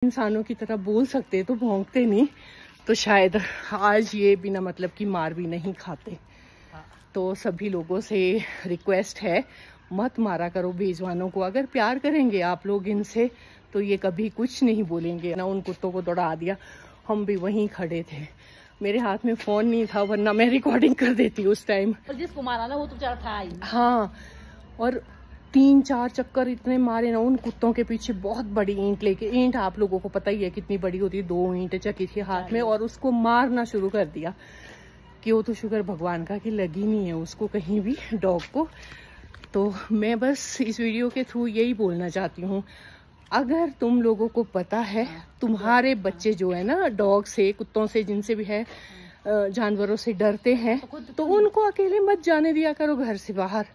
इंसानों की तरह बोल सकते तो भौंकते नहीं, तो शायद आज ये बिना मतलब की मार भी नहीं खाते। तो सभी लोगों से रिक्वेस्ट है, मत मारा करो बेजुबानों को। अगर प्यार करेंगे आप लोग इनसे तो ये कभी कुछ नहीं बोलेंगे ना। उन कुत्तों को दौड़ा दिया, हम भी वहीं खड़े थे, मेरे हाथ में फोन नहीं था वरना मैं रिकॉर्डिंग कर देती उस टाइम। जिसको मारा ना वो तो बेचारा था ही। हाँ, और 3-4 चक्कर इतने मारे ना उन कुत्तों के पीछे, बहुत बड़ी ईंट लेके। ईंट आप लोगों को पता ही है कितनी बड़ी होती है, 2 ईंट चकी थी हाथ में, और उसको मारना शुरू कर दिया कि वो तो शुक्र भगवान का कि लगी नहीं है उसको कहीं भी, डॉग को। तो मैं बस इस वीडियो के थ्रू यही बोलना चाहती हूँ, अगर तुम लोगों को पता है तुम्हारे बच्चे जो है ना डॉग से, कुत्तों से, जिनसे भी है, जानवरों से डरते हैं, तो उनको अकेले मत जाने दिया करो घर से बाहर,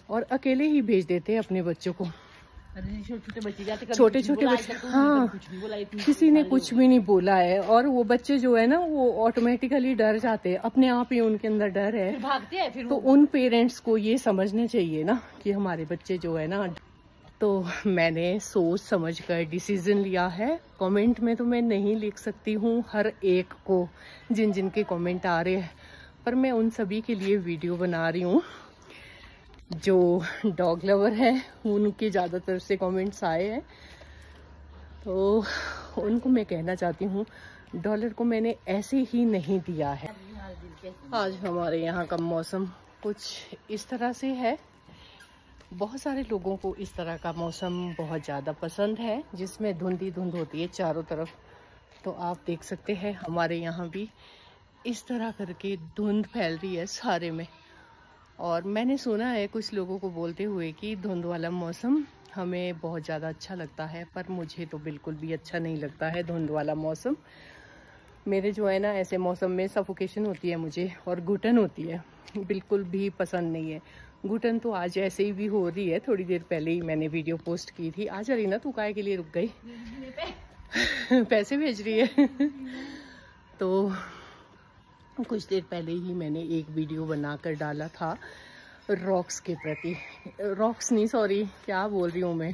और अकेले ही भेज देते हैं अपने बच्चों को। छोटे बच्चे जाते, छोटे छोटे बच्चे, हाँ, किसी ने कुछ भी नहीं बोला है, और वो बच्चे जो है ना वो ऑटोमेटिकली डर जाते हैं, अपने आप ही उनके अंदर डर है, भागते हैं फिर। तो उन पेरेंट्स को ये समझना चाहिए ना कि हमारे बच्चे जो है ना। तो मैंने सोच समझ कर डिसीजन लिया है। कमेंट में तो मैं नहीं लिख सकती हूँ हर एक को, जिन जिन के कमेंट आ रहे हैं, पर मैं उन सभी के लिए वीडियो बना रही हूँ जो डॉग लवर है। उनके ज़्यादातर से कमेंट्स आए हैं, तो उनको मैं कहना चाहती हूँ, डॉलर को मैंने ऐसे ही नहीं दिया है। आज हमारे यहाँ का मौसम कुछ इस तरह से है। बहुत सारे लोगों को इस तरह का मौसम बहुत ज़्यादा पसंद है, जिसमें धुंध ही धुंध होती है चारों तरफ। तो आप देख सकते हैं हमारे यहाँ भी इस तरह करके धुंध फैल रही है सारे में। और मैंने सुना है कुछ लोगों को बोलते हुए कि धुंध वाला मौसम हमें बहुत ज़्यादा अच्छा लगता है, पर मुझे तो बिल्कुल भी अच्छा नहीं लगता है धुंध वाला मौसम। मेरे जो है ना ऐसे मौसम में सफोकेशन होती है मुझे, और घुटन होती है, बिल्कुल भी पसंद नहीं है। घुटन तो आज ऐसे ही भी हो रही है, थोड़ी देर पहले ही मैंने वीडियो पोस्ट की थी। आज अरीना तू काहे के लिए रुक गई? पैसे भेज रही है। तो कुछ देर पहले ही मैंने एक वीडियो बनाकर डाला था रॉक्स के प्रति, रॉक्स नहीं सॉरी, क्या बोल रही हूँ मैं,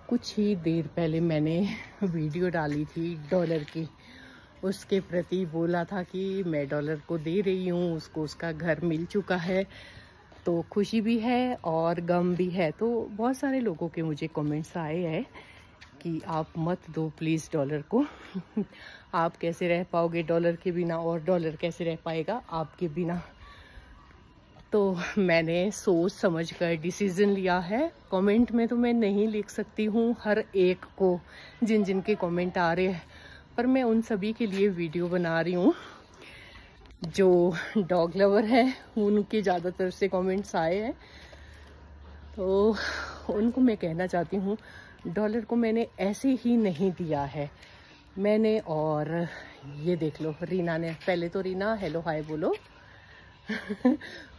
कुछ ही देर पहले मैंने वीडियो डाली थी डॉलर की। उसके प्रति बोला था कि मैं डॉलर को दे रही हूँ, उसको उसका घर मिल चुका है, तो खुशी भी है और गम भी है। तो बहुत सारे लोगों के मुझे कमेंट्स आए हैं कि आप मत दो प्लीज़ डॉलर को। आप कैसे रह पाओगे डॉलर के बिना, और डॉलर कैसे रह पाएगा आपके बिना। तो मैंने सोच समझ कर डिसीजन लिया है। कमेंट में तो मैं नहीं लिख सकती हूँ हर एक को, जिन जिन के कमेंट आ रहे हैं, पर मैं उन सभी के लिए वीडियो बना रही हूँ जो डॉग लवर है। उनके ज़्यादातर से कमेंट्स आए हैं, तो उनको मैं कहना चाहती हूँ, डॉलर को मैंने ऐसे ही नहीं दिया है मैंने। और ये देख लो, रीना ने, पहले तो रीना हेलो हाय बोलो।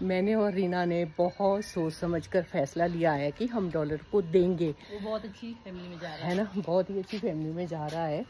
मैंने और रीना ने बहुत सोच समझकर फैसला लिया है कि हम डॉलर को देंगे। वो बहुत अच्छी फैमिली में जा रहा है ना, बहुत ही अच्छी फैमिली में जा रहा है।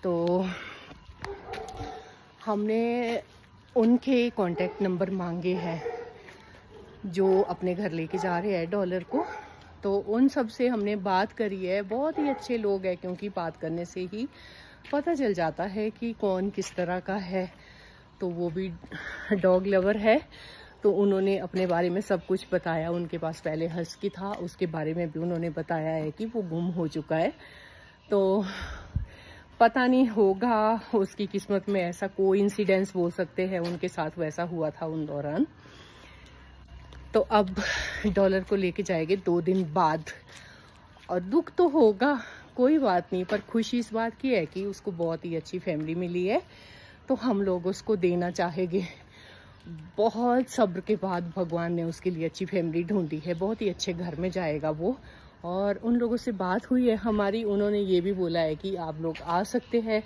तो हमने उनके कांटेक्ट नंबर मांगे हैं जो अपने घर लेके जा रहे हैं डॉलर को। तो उन सब से हमने बात करी है, बहुत ही अच्छे लोग हैं, क्योंकि बात करने से ही पता चल जाता है कि कौन किस तरह का है। तो वो भी डॉग लवर है, तो उन्होंने अपने बारे में सब कुछ बताया। उनके पास पहले हस्की था, उसके बारे में भी उन्होंने बताया है कि वो गुम हो चुका है। तो पता नहीं होगा उसकी किस्मत में ऐसा कोई इंसिडेंस बोल सकते हैं उनके साथ वैसा हुआ था उन दौरान। तो अब डॉलर को लेके जाएंगे 2 दिन बाद, और दुख तो होगा, कोई बात नहीं, पर खुशी इस बात की है कि उसको बहुत ही अच्छी फैमिली मिली है, तो हम लोग उसको देना चाहेंगे। बहुत सब्र के बाद भगवान ने उसके लिए अच्छी फैमिली ढूंढी है, बहुत ही अच्छे घर में जाएगा वो। और उन लोगों से बात हुई है हमारी, उन्होंने ये भी बोला है कि आप लोग आ सकते हैं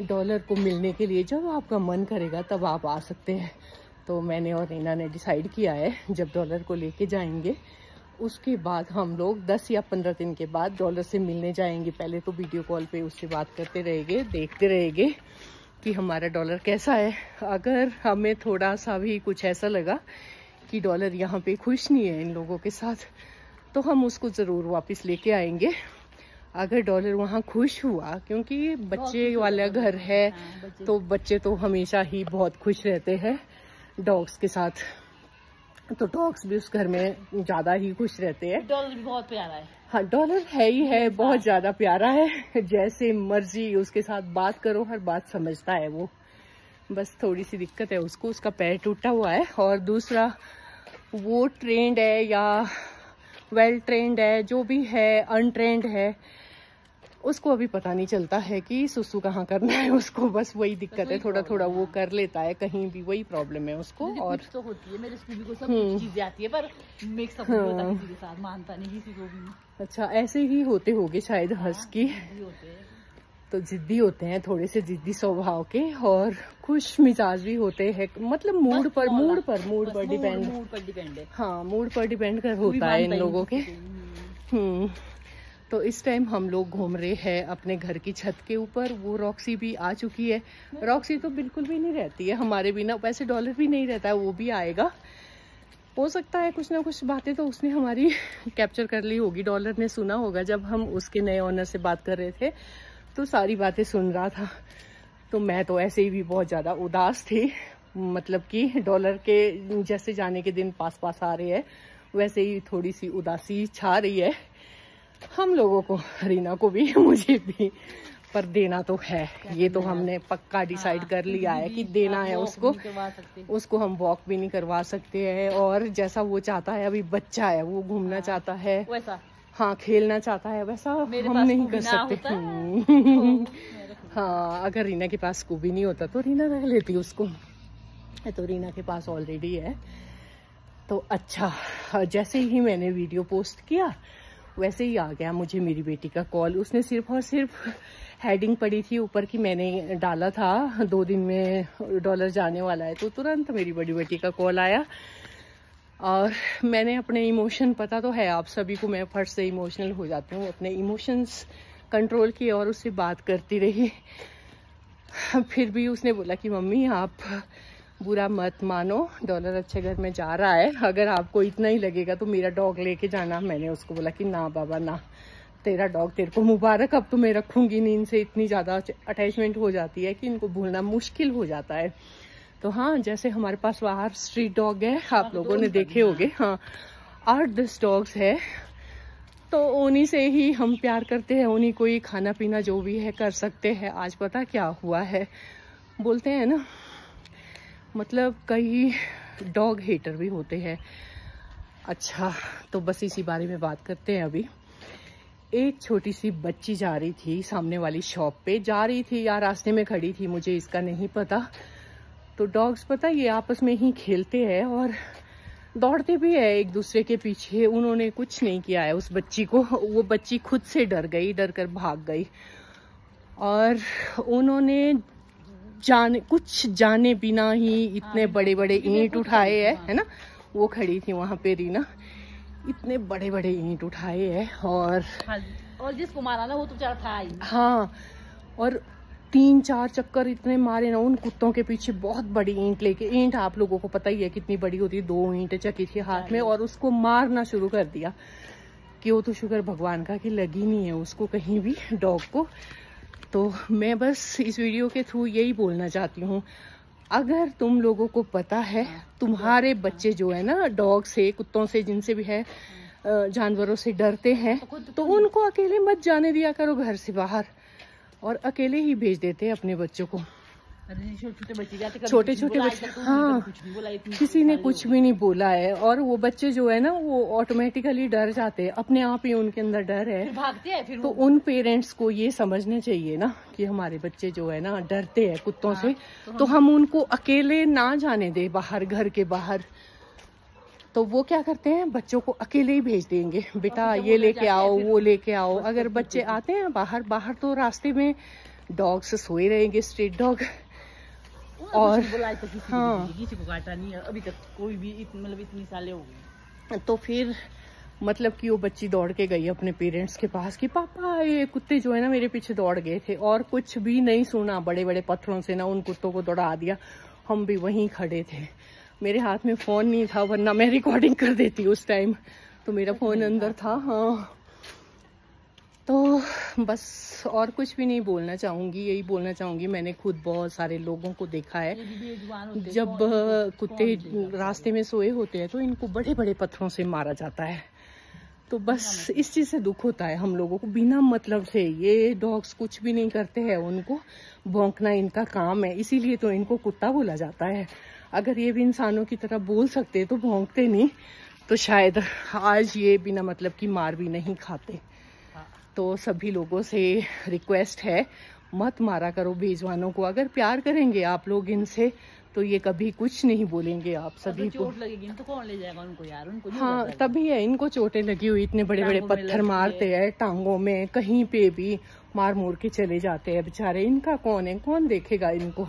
डॉलर को मिलने के लिए, जब आपका मन करेगा तब आप आ सकते हैं। तो मैंने और रीना ने डिसाइड किया है, जब डॉलर को लेके जाएंगे उसके बाद हम लोग 10 या 15 दिन के बाद डॉलर से मिलने जाएंगे। पहले तो वीडियो कॉल पे उससे बात करते रहेंगे, देखते रहेंगे कि हमारा डॉलर कैसा है। अगर हमें थोड़ा सा भी कुछ ऐसा लगा कि डॉलर यहाँ पे खुश नहीं है इन लोगों के साथ, तो हम उसको ज़रूर वापस लेके आएंगे। अगर डॉलर वहाँ खुश हुआ, क्योंकि बच्चे वाला घर है, तो बच्चे तो हमेशा ही बहुत खुश रहते हैं डॉग्स के साथ, तो डॉग्स भी उस घर में ज्यादा ही खुश रहते हैं। डॉलर भी बहुत प्यारा है। हाँ, डॉलर है ही है, बहुत ज्यादा प्यारा है। जैसे मर्जी उसके साथ बात करो, हर बात समझता है वो। बस थोड़ी सी दिक्कत है उसको, उसका पैर टूटा हुआ है, और दूसरा वो ट्रेंड है या वेल ट्रेंड है, जो भी है, अनट्रेंड है, उसको अभी पता नहीं चलता है कि सुसु कहाँ करना है उसको। बस वही दिक्कत है, थोड़ा थोड़ा वो कर लेता है कहीं भी, वही प्रॉब्लम है उसको। और तो होती है, मेरे स्कूल को सब चीजें आती है, पर मिक्स अप होता है, किसी के साथ मानता नहीं किसी को भी। अच्छा, ऐसे ही होते होंगे शायद हस्की, तो जिद्दी होते हैं, थोड़े से जिद्दी स्वभाव के, और खुश मिजाज भी होते हैं। मतलब मूड पर डिपेंड है। हाँ, मूड पर डिपेंड कर होता है इन लोगों के। तो इस टाइम हम लोग घूम रहे हैं अपने घर की छत के ऊपर। वो रॉक्सी भी आ चुकी है। रॉक्सी तो बिल्कुल भी नहीं रहती है हमारे बिना, वैसे डॉलर भी नहीं रहता है, वो भी आएगा। हो सकता है कुछ ना कुछ बातें तो उसने हमारी कैप्चर कर ली होगी। डॉलर ने सुना होगा जब हम उसके नए ओनर से बात कर रहे थे, तो सारी बातें सुन रहा था। तो मैं तो ऐसे ही भी बहुत ज़्यादा उदास थी, मतलब कि डॉलर के जैसे जाने के दिन पास पास आ रहे हैं, वैसे ही थोड़ी सी उदासी छा रही है हम लोगों को, रीना को भी, मुझे भी। पर देना तो है, ये तो हमने पक्का डिसाइड कर लिया है कि देना है उसको। उसको हम वॉक भी नहीं करवा सकते हैं, और जैसा वो चाहता है, अभी बच्चा है, वो घूमना चाहता है, वैसा हाँ खेलना चाहता है, वैसा हम नहीं कर सकते। हाँ, अगर रीना के पास स्कूबी नहीं होता तो रीना रख लेती उसको, तो रीना के पास ऑलरेडी है। तो अच्छा, जैसे ही मैंने वीडियो पोस्ट किया वैसे ही आ गया मुझे मेरी बेटी का कॉल। उसने सिर्फ और सिर्फ हेडिंग पड़ी थी ऊपर की, मैंने डाला था 2 दिन में डॉलर जाने वाला है, तो तुरंत मेरी बड़ी बेटी का कॉल आया। और मैंने अपने इमोशन, पता तो है आप सभी को, मैं फट से इमोशनल हो जाती हूँ, अपने इमोशंस कंट्रोल किए और उससे बात करती रही। फिर भी उसने बोला कि मम्मी आप बुरा मत मानो, डॉलर अच्छे घर में जा रहा है, अगर आपको इतना ही लगेगा तो मेरा डॉग लेके जाना। मैंने उसको बोला कि ना बाबा ना, तेरा डॉग तेरे को मुबारक, अब तो मैं रखूंगी नहीं, इनसे इतनी ज़्यादा अटैचमेंट हो जाती है कि इनको भूलना मुश्किल हो जाता है। तो हाँ, जैसे हमारे पास बाहर स्ट्रीट डॉग है, आप लोगों ने देखे होंगे, हाँ 8-10 डॉग्स है, तो उन्हीं से ही हम प्यार करते हैं, उन्हीं को ही खाना पीना जो भी है कर सकते हैं। आज पता क्या हुआ है, बोलते हैं ना, मतलब कई डॉग हेटर भी होते हैं। अच्छा, तो बस इसी बारे में बात करते हैं अभी। एक छोटी सी बच्ची जा रही थी सामने वाली शॉप पे, जा रही थी या रास्ते में खड़ी थी, मुझे इसका नहीं पता। तो डॉग्स पता ये आपस में ही खेलते हैं और दौड़ते भी है एक दूसरे के पीछे। उन्होंने कुछ नहीं किया है उस बच्ची को, वो बच्ची खुद से डर गई, डर कर भाग गई। और उन्होंने कुछ जाने बिना ही इतने बड़े बड़े ईंट उठाए है ना, वो खड़ी थी वहां पे रीना, इतने बड़े बड़े ईंट उठाए है। और जिसको मारा ना वो तो बेचारा था ही। हाँ, और 3-4 चक्कर इतने मारे ना उन कुत्तों के पीछे, बहुत बड़ी ईंट लेके। ईंट आप लोगों को पता ही है कितनी बड़ी होती है, 2 ईंटें चकी थी हाथ में, और उसको मारना शुरू कर दिया। कि वो तो शुक्र भगवान का कि लगी नहीं है उसको कहीं भी, डॉग को। तो मैं बस इस वीडियो के थ्रू यही बोलना चाहती हूँ, अगर तुम लोगों को पता है तुम्हारे बच्चे जो है ना डॉग से, कुत्तों से, जिनसे भी है, जानवरों से डरते हैं, तो उनको अकेले मत जाने दिया करो घर से बाहर, और अकेले ही भेज देते हैं अपने बच्चों को। छोटे छोटे बच्चे, हाँ, किसी ने कुछ भी नहीं बोला है, और वो बच्चे जो है ना वो ऑटोमेटिकली डर जाते हैं, अपने आप ही उनके अंदर डर है, भागते हैं फिर। तो उन पेरेंट्स को ये समझना चाहिए ना कि हमारे बच्चे जो है ना डरते हैं कुत्तों से, तो हम उनको अकेले ना जाने दे बाहर, घर के बाहर। तो वो क्या करते हैं, बच्चों को अकेले ही भेज देंगे, बेटा ये लेके आओ, वो लेके आओ। अगर बच्चे आते हैं बाहर तो रास्ते में डॉग्स सोए रहेंगे, स्ट्रीट डॉग। और हाँ, किसी को काटा नहीं है अभी तक कोई भी, मतलब इतनी सालें हो गई। तो फिर मतलब कि वो बच्ची दौड़ के गई अपने पेरेंट्स के पास कि पापा ये कुत्ते जो है ना मेरे पीछे दौड़ गए थे, और कुछ भी नहीं सुना, बड़े बड़े पत्थरों से ना उन कुत्तों को दौड़ा दिया। हम भी वहीं खड़े थे, मेरे हाथ में फोन नहीं था, वरना मैं रिकॉर्डिंग कर देती उस टाइम, तो मेरा फोन अंदर था। हाँ, तो बस और कुछ भी नहीं बोलना चाहूँगी, यही बोलना चाहूँगी मैंने खुद बहुत सारे लोगों को देखा है, जब कुत्ते रास्ते में सोए होते हैं तो इनको बड़े बड़े पत्थरों से मारा जाता है। तो बस इस चीज़ से दुख होता है हम लोगों को, बिना मतलब से। ये डॉग्स कुछ भी नहीं करते हैं, उनको भौंकना इनका काम है, इसीलिए तो इनको कुत्ता बोला जाता है। अगर ये भी इंसानों की तरह बोल सकते तो भौंकते नहीं, तो शायद आज ये बिना मतलब की मार भी नहीं खाते। तो सभी लोगों से रिक्वेस्ट है, मत मारा करो बेजुबानों को। अगर प्यार करेंगे आप लोग इनसे तो ये कभी कुछ नहीं बोलेंगे आप सभी को। चोट लगेगी तो कौन ले जाएगा उनको यार, उनको हाँ तभी है, इनको चोटें लगी हुई, इतने बड़े बड़े पत्थर मारते हैं टांगों में, कहीं पे भी मार मोड़ के चले जाते हैं बेचारे। इनका कौन है, कौन देखेगा इनको?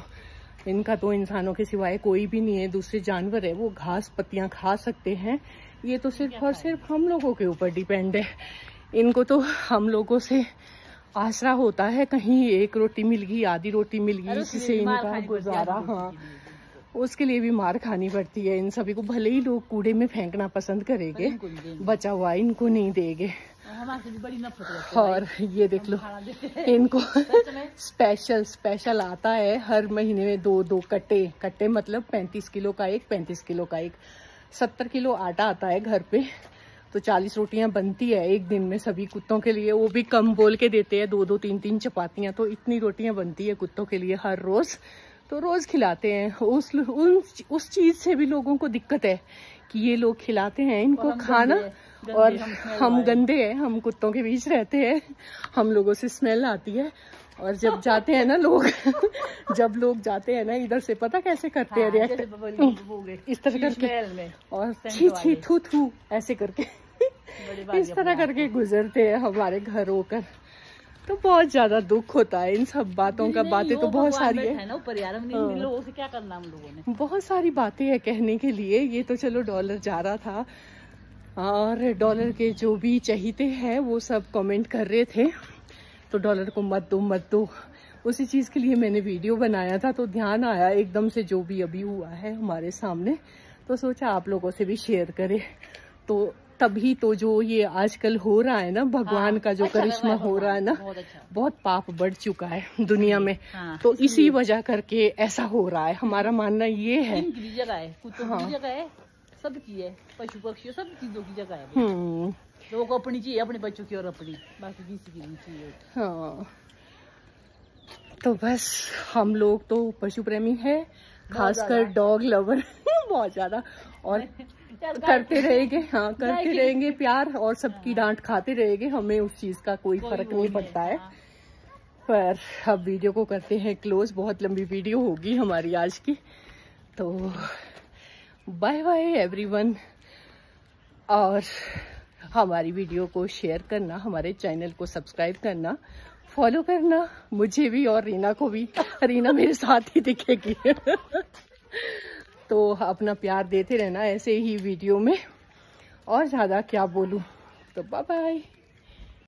इनका तो इंसानों के सिवाय कोई भी नहीं है। दूसरे जानवर है वो घास पत्तियां खा सकते हैं, ये तो सिर्फ और सिर्फ हम लोगों के ऊपर डिपेंड है। इनको तो हम लोगों से आसरा होता है, कहीं एक रोटी मिल गई, आधी रोटी मिल गई, इसी से इनका गुजारा। हाँ, उसके लिए भी मार खानी पड़ती है इन सभी को। भले ही लोग कूड़े में फेंकना पसंद करेंगे, बचा हुआ इनको नहीं देंगे। और ये देख लो, इनको स्पेशल आता है हर महीने में 2 कट्टे मतलब 35 किलो का एक, 35 किलो का एक, 70 किलो आटा आता है घर पे। तो 40 रोटियां बनती है एक दिन में सभी कुत्तों के लिए। वो भी कम बोल के देते हैं, 2-2 3-3 चपातियां। तो इतनी रोटियां बनती है कुत्तों के लिए हर रोज, तो रोज खिलाते हैं। उस चीज से भी लोगों को दिक्कत है कि ये लोग खिलाते हैं इनको खाना, और हम गंदे हैं, हम कुत्तों के बीच रहते हैं, हम लोगों से स्मेल आती है। और जब जाते हैं ना लोग जब लोग जाते हैं ना इधर से, पता कैसे करते हैं रिएक्ट, इस तरह करके, और छी छी थू थू ऐसे करके इस तरह करके गुजरते हैं हमारे घर होकर। तो बहुत ज्यादा दुख होता है इन सब बातों का। बातें तो बहुत सारी है ना ऊपर यार, लोगों से क्या करना हम लोगों ने, बहुत सारी बातें है कहने के लिए। ये तो चलो डॉलर जा रहा था, और डॉलर के जो भी चाहते हैं वो सब कमेंट कर रहे थे, तो डॉलर को मत दो। उसी चीज़ के लिए मैंने वीडियो बनाया था। तो ध्यान आया एकदम से जो भी अभी हुआ है हमारे सामने, तो सोचा आप लोगों से भी शेयर करें। तो तभी तो जो ये आजकल हो रहा है ना, भगवान का जो करिश्मा हो रहा है ना, बहुत पाप बढ़ चुका है दुनिया में। तो इसी वजह करके ऐसा हो रहा है। हमारा मानना ये है, जगह है, कुत्तों की जगह है, सब की है, पशु पक्षी सब चीजों की जगह है। लोगों को अपनी चाहिए, अपने बच्चों की और अपनी, बाकी किसी की नहीं चाहिए। हाँ, तो बस हम लोग तो पशु प्रेमी है, खासकर डॉग लवर बहुत ज्यादा, और करते रहेंगे। हाँ, करते रहेंगे प्यार, और सबकी डांट खाते रहेंगे, हमें उस चीज का कोई फर्क नहीं पड़ता है। पर अब वीडियो को करते हैं क्लोज, बहुत लंबी वीडियो होगी हमारी आज की। तो बाय बाय एवरीवन, और हमारी वीडियो को शेयर करना, हमारे चैनल को सब्सक्राइब करना, फॉलो करना, मुझे भी और रीना को भी। रीना मेरे साथ ही दिखेगी तो अपना प्यार देते रहना ऐसे ही वीडियो में, और ज़्यादा क्या बोलूँ। तो बाय बाय।